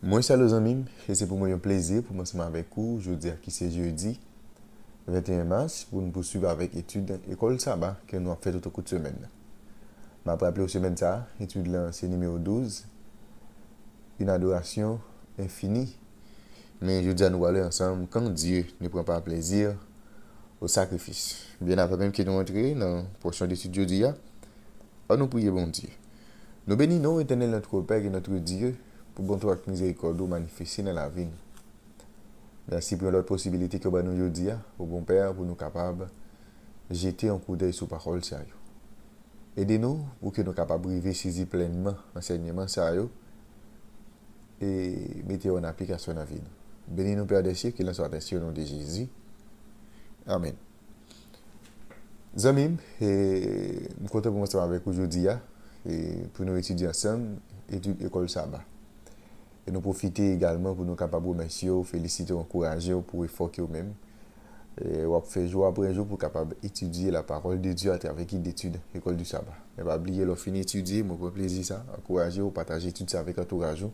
Moi, salut amis, et c'est pour moi un plaisir pour m'ensemble avec vous. Je veux dire que c'est jeudi 21 mars pour nous poursuivre avec l'étude École Sabbat que nous avons fait tout au cours de semaine. Je vais rappeler aux semaines ça, étude là, c'est numéro 12, une adoration infinie. Mais je dis à nous aller ensemble quand Dieu ne prend pas plaisir au sacrifice. Bien après même que nous entrons dans la portion d'étude jeudi, nous prions bon Dieu. Nous bénissons éternel notre Père et notre Dieu pour bon toi et miséricorde manifester dans la vie. Merci pour l'autre possibilité que nous aujourd'hui, au bon Père, pour nous capables de jeter un coup d'œil sur la parole sérieux. Aidez-nous pour que nous capables de vivre saisir pleinement l'enseignement sérieux et mettez en application dans la vie. Bénis-nous, Père des cieux, qu'il en soit ainsi au nom de Jésus. Amen. Amis, je suis content pour nous avec aujourd'hui pour nous étudier ensemble l'école Sabbat. Et nous profiter également pour nous capables de remercier, féliciter, encourager pour l'effort que vous-même. Et on fait jour après jour pour capable étudier la parole de Dieu à travers l'étude l'école du sabbat. Et pas oublier le finir d'étudier, moi pour plaisir ça, encourager ou partager tout ça avec l'entourage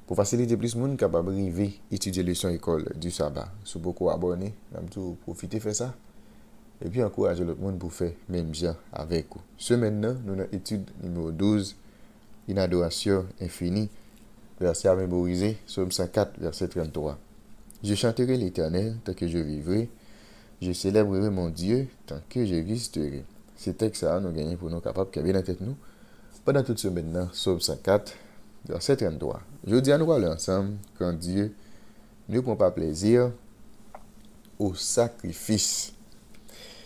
pour faciliter plus de monde capable arriver étudier leçon école du sabbat. Si beaucoup abonnés, même tout profiter faire ça. Et puis encourager l'autre monde pour faire même bien avec vous. Ce maintenant, nous avons étude numéro 12, une adoration infinie, verset à mémoriser, Psaume 104, verset 33. Je chanterai l'Éternel tant que je vivrai. Je célébrerai mon Dieu tant que je existerai. C'est texte ça, nous gagnons pour nous capables de bien en tête nous. Pendant toute semaine, maintenant, Psaume 104, verset 33. Je dis à nous aller ensemble quand Dieu ne prend pas plaisir au sacrifice.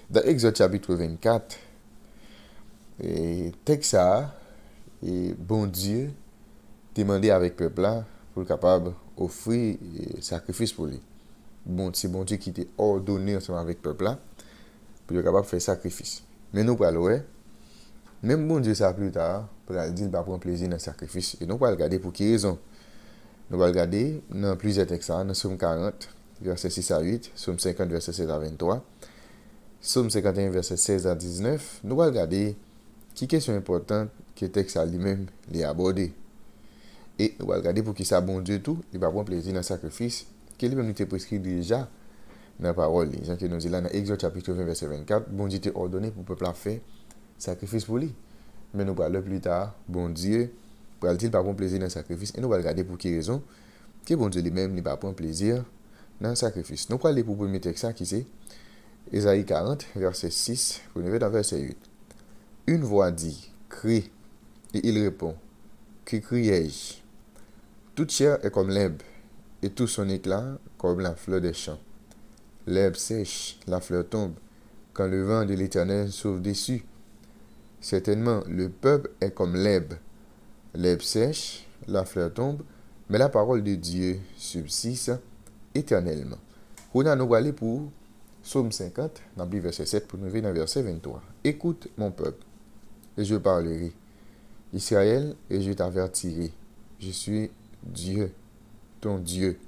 Dans Exode chapitre 24, texte ça, et bon Dieu demandé avec le peuple là pour être capable d'offrir sacrifice pour lui. Bon, c'est bon Dieu qui t'a ordonné ensemble avec le peuple là pour être capable de faire sacrifice. Mais nous parlons, même bon Dieu ça plus tard, pour dire qu'il va prendre plaisir dans le sacrifice. Et nous allons regarder pour quelle raison. Nous allons regarder dans plusieurs textes, dans Psaume 40, verset 6 à 8, Psaume 50, verset 7 à 23, Psaume 51, verset 16 à 19. Nous allons regarder qui question importante que le texte a lui-même les abordé. Et nous allons regarder pour qui ça bon Dieu tout, il va prendre plaisir dans le sacrifice, qu'il lui-même nous prescrit déjà dans la parole. Les gens qui nous disent là dans Exode chapitre 20, verset 24, bon Dieu t'a ordonné pour le peuple à faire sacrifice pour lui. Mais nous parlons plus tard, bon Dieu, pour il pas prendre plaisir dans le sacrifice, et nous allons regarder pour quelle raison, que bon Dieu lui-même ne va prendre plaisir dans le sacrifice. Nous allons aller pour le premier texte qui c'est Ésaïe 40, verset 6, pour nous dans verset 8. Une voix dit, crie, et il répond, que criai-je? Toute chair est comme l'herbe, et tout son éclat comme la fleur des champs. L'herbe sèche, la fleur tombe, quand le vent de l'Éternel souffle dessus. Certainement, le peuple est comme l'herbe. L'herbe sèche, la fleur tombe, mais la parole de Dieu subsiste éternellement. On a nous aller pour Psaume 50, dans le verset 7, pour nous venir dans le verset 23. Écoute mon peuple, et je parlerai. Israël, et je t'avertirai. Je suis Dieu, ton Dieu.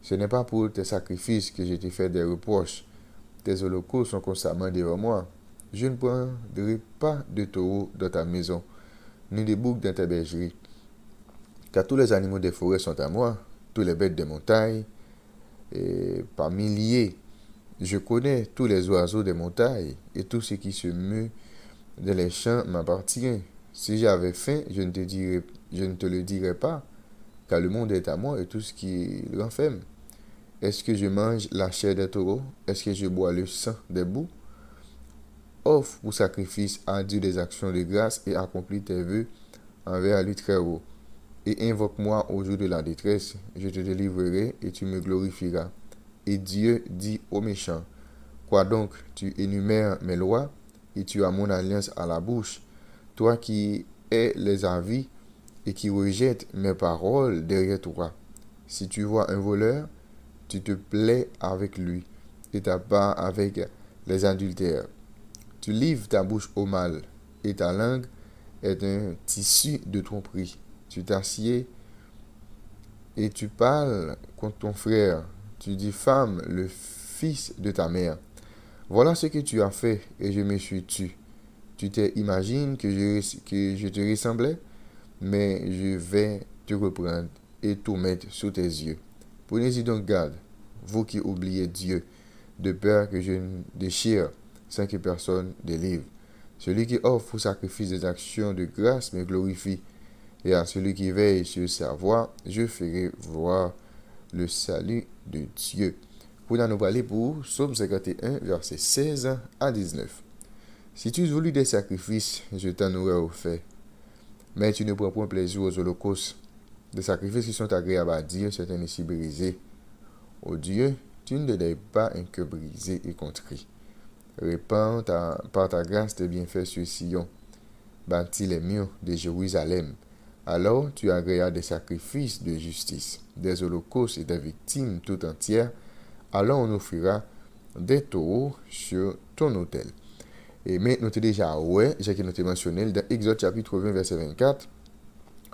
Ce n'est pas pour tes sacrifices que je t'ai fait des reproches. Tes holocaustes sont constamment devant moi. Je ne prendrai pas de taureau dans ta maison, ni de boucs dans ta bergerie. Car tous les animaux des forêts sont à moi, tous les bêtes des montagnes, et par milliers. Je connais tous les oiseaux des montagnes, et tout ce qui se meut dans les champs m'appartient. Si j'avais faim, je ne te le dirais pas, car le monde est à moi et tout ce qui l'enferme. Est-ce que je mange la chair des taureaux? Est-ce que je bois le sang des boucs? Offre pour sacrifice à Dieu des actions de grâce et accomplis tes vœux envers lui très haut. Et invoque-moi au jour de la détresse, je te délivrerai et tu me glorifieras. Et Dieu dit aux méchants, quoi donc, tu énumères mes lois et tu as mon alliance à la bouche, toi qui es les avis et qui rejettes mes paroles derrière toi. Si tu vois un voleur, tu te plais avec lui et ta part avec les adultères. Tu livres ta bouche au mal et ta langue est un tissu de tromperie. Tu t'assieds et tu parles contre ton frère. Tu diffames le fils de ta mère. Voilà ce que tu as fait et je me suis tu. Tu t'imagines que je te ressemblais, mais je vais te reprendre et tout mettre sous tes yeux. Prenez-y donc garde, vous qui oubliez Dieu, de peur que je ne déchire sans que personne délivre. Celui qui offre au sacrifice des actions de grâce me glorifie, et à celui qui veille sur sa voie, je ferai voir le salut de Dieu. Pour nous parler pour Psaume 51, versets 16 à 19. Si tu voulus des sacrifices, je t'en aurais offert. Mais tu ne prends point plaisir aux holocaustes. Des sacrifices qui sont agréables à Dieu, c'est un esprit brisé. Ô Dieu, tu ne délèves pas un cœur brisé et contrit. Répands par ta grâce tes bienfaits sur Sion. Bâtis les murs de Jérusalem. Alors tu agréas des sacrifices de justice, des holocaustes et des victimes tout entières. Alors on offrira des taureaux sur ton autel. Et mais nous t'ai déjà, j'ai noté mentionné dans Exode chapitre 20, verset 24.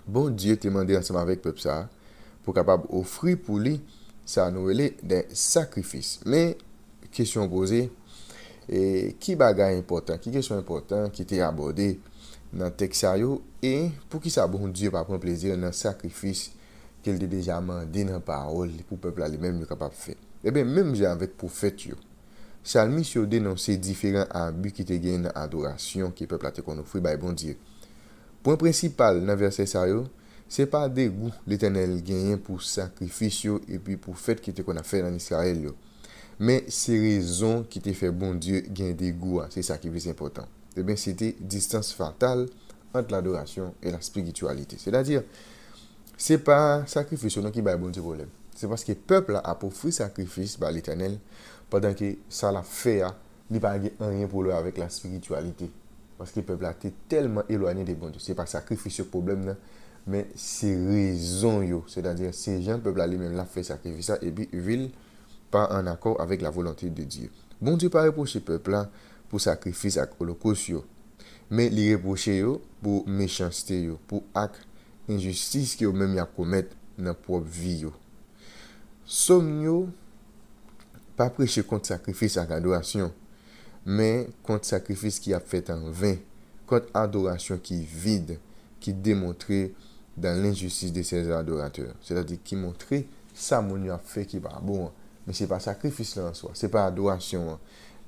Bon Dieu t'a demandé ensemble avec le peuple ça, pour capable offrir pour lui, ça nous des sacrifices. Mais, question posée, et qui bagaille important, qui question important qui était abordé dans le texte et pour qui ça bon Dieu pas prendre plaisir dans le sacrifice qu'il a déjà demandé dans la parole pour le peuple lui-même capable de faire. Eh bien, même avec prophète, Salmis a dénoncé différents abus qui étaient gagnés dans l'adoration que le peuple a offert par bon Dieu. Point principal dans le verset ça, c'est pas des goûts l'Éternel gagne pour sacrifice et puis pour fête qui était qu'on a fait dans Israël. Mais c'est raison qui te fait bon Dieu gagne des goûts, c'est ça qui est plus important. Eh bien, c'était distance fatale entre l'adoration et la spiritualité. C'est-à-dire, c'est pas sacrifice qui va bon Dieu problème. C'est parce que le peuple a offert sacrifice par l'Éternel pendant que ça l'a fait, il n'y a pas rien pour lui avec la spiritualité. Parce que le peuple a été tellement éloigné de bon Dieu. Ce n'est pas sacrifice le problème, mais c'est raison. C'est-à-dire, ces gens, le peuple a lui-même l'a fait sacrifice et puis ils ne pas en accord avec la volonté de Dieu. Bon Dieu pas reproché le peuple là pour sacrifice et holocauste, mais il reproché pour méchanceté, pour acte injustice que même a commettre dans leur propre vie. Somme pas prêcher contre sacrifice et adoration, mais contre sacrifice qui a fait en vain, contre adoration qui est vide, qui démontrait dans l'injustice de ses adorateurs. C'est-à-dire qui montrait ça mon a fait qui va bon. Mais ce n'est pas sacrifice là en soi, ce n'est pas adoration.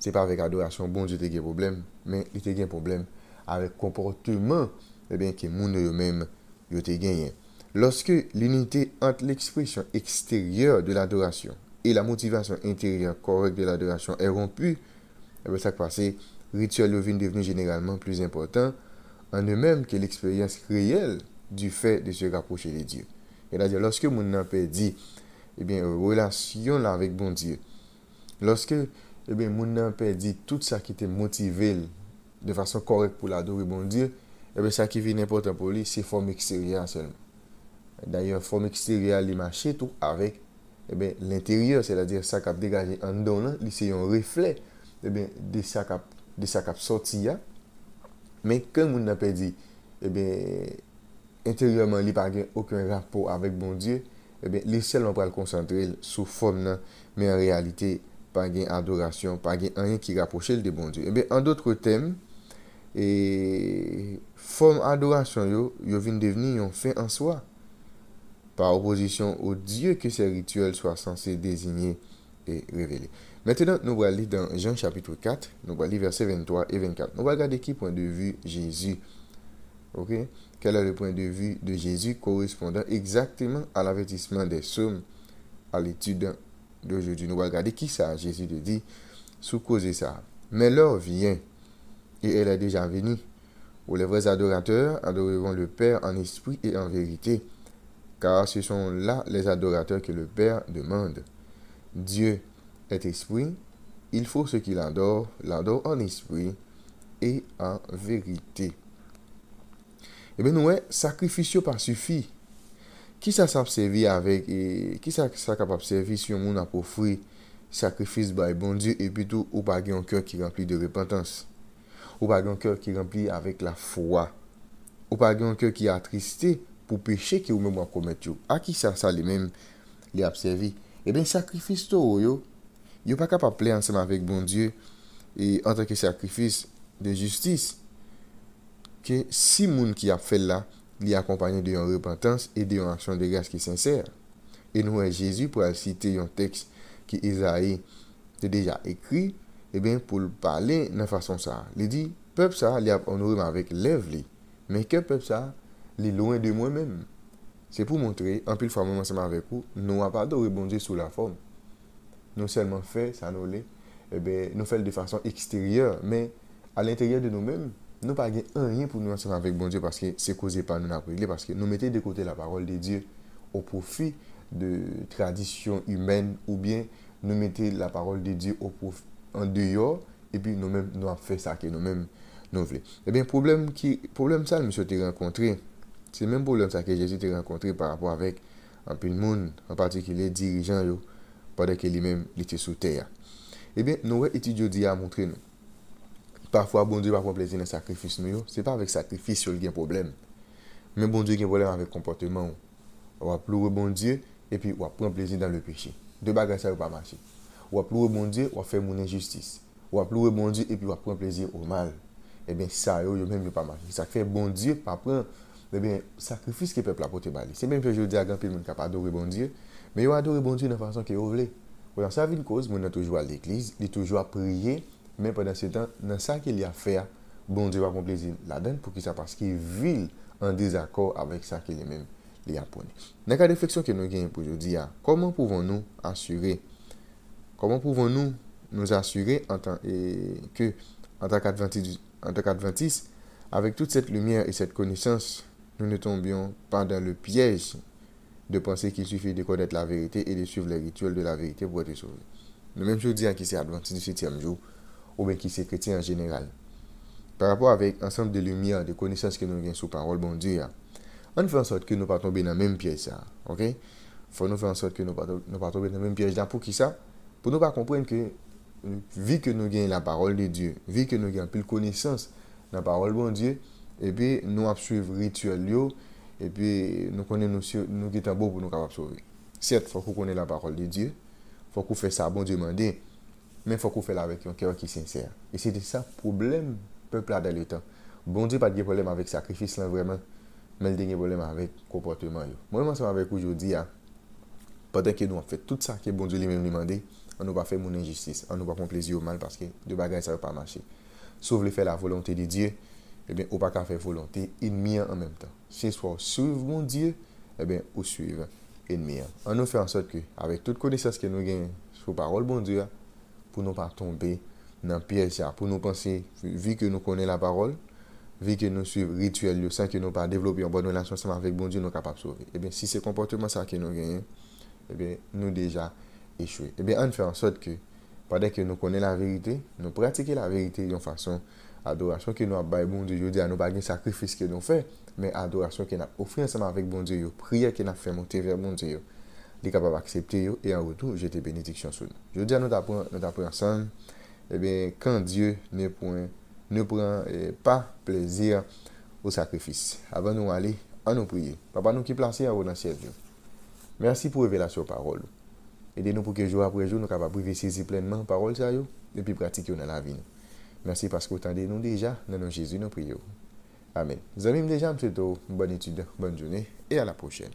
Ce n'est pas avec adoration, bon Dieu te un problème, mais il te un problème avec comportement que moun eux-mêmes yo te gagné. Lorsque l'unité entre l'expression extérieure de l'adoration et la motivation intérieure correcte de l'adoration est rompue, ça qui passe, rituel devient devenu généralement plus important en eux-mêmes que l'expérience réelle du fait de se rapprocher de Dieu. C'est-à-dire, lorsque mon n'a perdu relation là avec bon Dieu, lorsque mon n'a perdu tout ça qui était motivé de façon correcte pour l'adorer bon Dieu, ça qui est important pour lui, c'est forme extérieure seulement. D'ailleurs, forme extérieure, il marche tout avec l'intérieur, c'est-à-dire ça qui a dégagé en dedans, c'est un reflet de ça qui a sorti. Mais quand on n'a pas dit, intérieurement, il n'y a pas aucun rapport avec bon Dieu, les seuls on le concentrer sous forme, mais en réalité, pas de adoration, pas de rien qui rapproche de bon Dieu. En d'autres termes, forme adoration, yo vient devenir un fait en soi, par opposition au Dieu que ces rituels soient censés désigner et révéler. Maintenant, nous allons lire dans Jean chapitre 4, nous allons lire versets 23 et 24. Nous allons regarder qui point de vue Jésus. Ok? Quel est le point de vue de Jésus correspondant exactement à l'avertissement des psaumes à l'étude d'aujourd'hui. Nous allons regarder qui ça Jésus te dit sous cause de ça. Mais l'heure vient, et elle est déjà venue, où les vrais adorateurs adoreront le Père en esprit et en vérité, car ce sont là les adorateurs que le Père demande. Dieu est esprit, il faut ceux qui l'adorent en esprit et en vérité. Eh bien, nous, sacrifice pas suffit. Qui ça servi avec, qui ça capable de servir si on a offert sacrifice par bon Dieu et puis tout, ou pas un cœur qui rempli de repentance, ou pas un cœur qui rempli avec la foi, ou pas un cœur qui est attristé pour pécher que vous-même commettre. À qui ça lui-même les a servi? Eh bien, sacrifice yo pas capable de plaire ensemble avec bon Dieu et en tant que sacrifice de justice que si moun qui a fait là li accompagné de yon repentance et de yon action de grâce qui sincère. Et nous, Jésus, pour citer un texte qui Isaïe a déjà écrit, eh bien, pour le parler de façon ça. Il dit, peuple ça, il a honoré avec lèvres, mais que peuple ça, il est loin de moi-même. C'est pour montrer, en plus, fois, ensemble avec vous, nous n'avons pas adoré bon Dieu sous la forme. Nous seulement fait, ça nous l'est, eh bien, nous faisons de façon extérieure, mais à l'intérieur de nous-mêmes, nous n'avons pas rien pour nous ensemble avec bon Dieu parce que c'est causé par nous n'avons parce que nous mettons de côté la parole de Dieu au profit de traditions humaines ou bien nous mettons la parole de Dieu au profit en dehors et puis nous-mêmes nous avons fait ça que nous-mêmes nous voulons. Eh bien, problème ça, le monsieur t'a rencontré, c'est le même problème ça que Jésus t'a rencontré par rapport avec un peu de monde, en particulier dirigeants, pendant que lui-même était sous terre. Eh bien, nous étudions Dieu à montrer nous. Parfois, bon Dieu va prendre plaisir dans le sacrifice. Ce n'est pas avec sacrifice qu'il y a un problème. Mais bon Dieu a un problème avec le comportement. On va pleurer bon Dieu et puis on va prendre plaisir dans le péché. Deux bagages, ça ne va pas marcher. On va pleurer bon Dieu, on va faire mon injustice. On va pleurer bon Dieu et puis on va prendre plaisir au mal. Eh bien, ça, il même pas marcher. Ça fait bon Dieu, pas prendre sacrifice que le peuple a porté. C'est même que je dis à grand monde qui n'a pas adoré bon Dieu. Mais il a adoré bon Dieu de la façon qu'il voulait. Dans sa vie de cause, il a toujours à l'église, il a toujours à prier. Mais pendant ce temps, dans ça qu'il y a fait, bon Dieu va prendre plaisir là-dedans pour qu'il ça parce qu'il vit en désaccord avec ça qu'il même lui apprenait. Dans la réflexion que nous avons pour aujourd'hui, comment pouvons-nous nous assurer en tant qu'Adventistes, avec toute cette lumière et cette connaissance, nous ne tombions pas dans le piège de penser qu'il suffit de connaître la vérité et de suivre les rituels de la vérité pour être sauvé. Nous même je dis à qui c'est Adventiste du 7e jour, ou bien qui c'est chrétien en général. Par rapport avec l'ensemble de lumière, de connaissances que nous avons sur parole, bon Dieu, on fait en sorte que nous ne pas tomber dans la même piège. Ok? Faut nous faire en sorte que nous ne pas tomber dans la même piège. Pour qui ça? Pour nous pas comprendre que, vu que nous avons la parole de Dieu, vu que nous avons plus de connaissances dans la parole de bon Dieu, et puis nous avons suivre rituel, et puis nous connaissons nous qui sommes beaux pour nous capables de sauver. Certes, il faut qu'on connaisse la parole de Dieu, il faut qu'on fasse ça, bon Dieu m'a dit. Mais il faut qu'on fasse avec un cœur qui est sincère. Et c'est ça le problème peuple là dans le temps. Bon Dieu pas de problème avec le sacrifice là vraiment, mais il a un problème avec le comportement. Moi, je suis avec aujourd'hui, pendant que nous avons fait tout ça que bon Dieu lui-même demandé, on n'a pas fait mon injustice, on n'a pas fait plaisir au mal parce que de bagages ça ne va pas marcher. Sauf le faire la volonté de Dieu, eh bien, on ne peut pas faire volonté ennemi en même temps. C'est soit suivre mon Dieu, eh bien, ou suivre ennemi. On nous fait en sorte que, avec toute connaissance que nous avons sur la parole bon Dieu, pour ne pas tomber dans le piège, pour nous penser, vu que nous connaissons la parole, vu que nous suivons le rituel, sans que nous pas développer une bonne relation avec bon Dieu, nous sommes capables de sauver. Eh bien, si c'est comportement ça que nous gagnons, eh bien, nous déjà échoué. Eh bien, on fait en sorte que, pendant que nous connaissons la vérité, nous pratiquons la vérité de façon adoration que nous avons bon Dieu. Je dis à nous pas de sacrifice que nous faisons, mais adoration que nous offrons ensemble avec bon Dieu, prière que nous fait monter vers bon Dieu. Il est capable d'accepter et en retour, jeter bénédiction sur nous. Je dis à nous apprendre ensemble, eh bien, quand Dieu ne prend pas plaisir au sacrifice. Avant de nous aller, à nous prier. Papa, nous qui placons en haut dans le ciel. Merci pour révélation parole. Aidez-nous pour que jour après jour, nous soyons capables de saisir pleinement la parole et puis pratiquer dans la vie. Merci parce que vous attendez nous déjà dans nos Jésus, nous prions. Amen. Nous allons déjà, M. une bonne étude, bonne journée et à la prochaine.